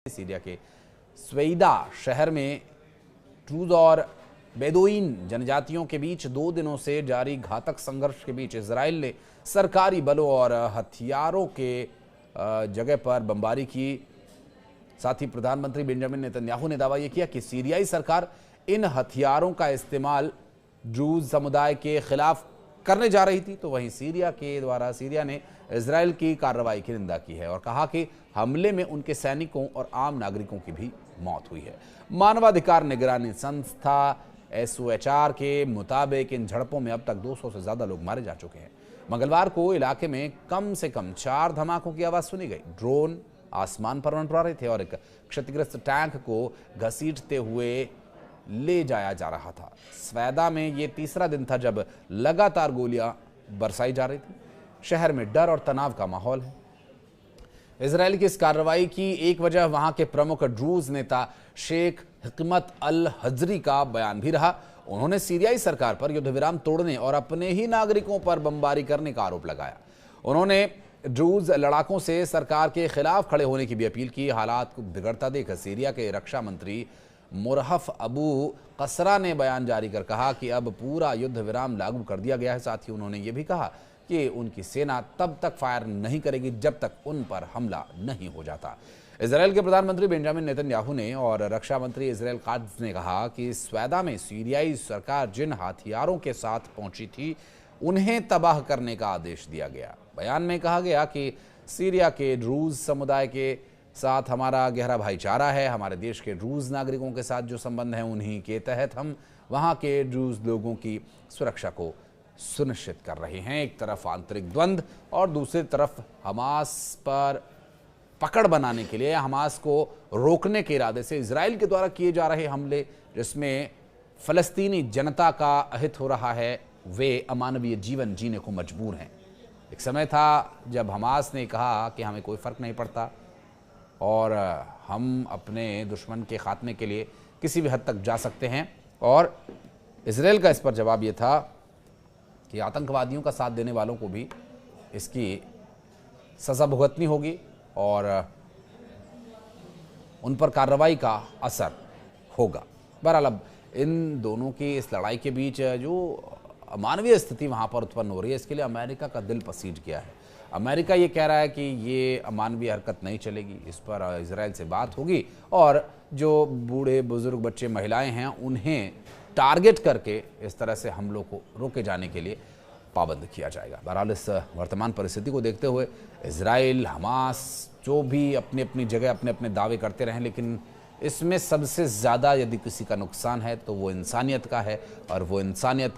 Syria के स्वेइदा शहर में ड्रूज और बेदुइन जनजातियों के बीच 2 दिनों से जारी घातक संघर्ष के बीच इजराइल ने सरकारी बलों और हथियारों के जगह पर बमबारी की। साथ ही प्रधानमंत्री बेंजामिन नेतन्याहू ने दावा यह किया कि सीरियाई सरकार इन हथियारों का इस्तेमाल ड्रूज समुदाय के खिलाफ करने जा रही थी, तो वहीं सीरिया ने इजराइल की कार्रवाई की निंदा की है और कहा कि हमले में उनके सैनिकों और आम नागरिकों की भी मौत हुई है। मानवाधिकार निगरानी संस्था SOHR के मुताबिक इन झड़पों में अब तक 200 से ज्यादा लोग मारे जा चुके हैं। मंगलवार को इलाके में कम से कम 4 धमाकों की आवाज सुनी गई। ड्रोन आसमान पर मंडरा रहे थे और एक क्षतिग्रस्त टैंक को घसीटते हुए ले जाया जा रहा था। स्वेदा में ये तीसरा दिन था जब लगातार गोलियां बरसाई जा रही थी। शहर में डर और तनाव का माहौल है। इजराइल की इस कार्रवाई की एक वजह वहां के प्रमुख ड्रूज नेता शेख हिकमत अल हजरी का बयान भी रहा। उन्होंने सीरियाई सरकार पर युद्ध विराम तोड़ने और अपने ही नागरिकों पर बमबारी करने का आरोप लगाया। उन्होंने ड्रूज लड़ाकों से सरकार के खिलाफ खड़े होने की भी अपील की। हालात को बिगड़ता देख सीरिया के रक्षा मंत्री मुरहफ अबू कसरा ने बयान जारी कर कहा कि अब पूरा युद्ध विराम लागू कर दिया गया है। साथ ही उन्होंने ये भी कहा कि उनकी सेना तब तक फायर नहीं करेगी जब तक उन पर हमला नहीं हो जाता। इजराइल के प्रधानमंत्री बेंजामिन नेतन्याहू ने और रक्षा मंत्री इजराइल काट्ज ने कहा कि स्वेदा में सीरियाई सरकार जिन हथियारों के साथ पहुंची थी उन्हें तबाह करने का आदेश दिया गया। बयान में कहा गया कि सीरिया के ड्रूज समुदाय के साथ हमारा गहरा भाईचारा है। हमारे देश के ड्रूज नागरिकों के साथ जो संबंध है उन्हीं के तहत हम वहां के ड्रूज लोगों की सुरक्षा को सुनिश्चित कर रहे हैं। एक तरफ आंतरिक द्वंद्व और दूसरी तरफ हमास पर पकड़ बनाने के लिए हमास को रोकने के इरादे से इजराइल के द्वारा किए जा रहे हमले जिसमें फलस्तीनी जनता का अहित हो रहा है, वे अमानवीय जीवन जीने को मजबूर हैं। एक समय था जब हमास ने कहा कि हमें कोई फर्क नहीं पड़ता और हम अपने दुश्मन के खात्मे के लिए किसी भी हद तक जा सकते हैं, और इजराइल का इस पर जवाब यह था कि आतंकवादियों का साथ देने वालों को भी इसकी सजा भुगतनी होगी और उन पर कार्रवाई का असर होगा। बहरहाल अब इन दोनों की इस लड़ाई के बीच जो अमानवीय स्थिति वहां पर उत्पन्न हो रही है, इसके लिए अमेरिका का दिल पसीज गया है। अमेरिका ये कह रहा है कि ये अमानवीय हरकत नहीं चलेगी, इस पर इजराइल से बात होगी और जो बूढ़े बुजुर्ग बच्चे महिलाएं हैं उन्हें टारगेट करके इस तरह से हमलों को रोके जाने के लिए पाबंद किया जाएगा। बहरहाल इस वर्तमान परिस्थिति को देखते हुए इजराइल, हमास जो भी अपनी अपनी जगह अपने अपने दावे करते रहें, लेकिन इसमें सबसे ज़्यादा यदि किसी का नुकसान है तो वो इंसानियत का है, और वो इंसानियत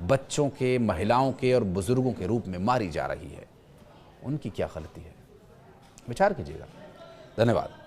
बच्चों के, महिलाओं के और बुजुर्गों के रूप में मारी जा रही है। उनकी क्या गलती है? विचार कीजिएगा। धन्यवाद।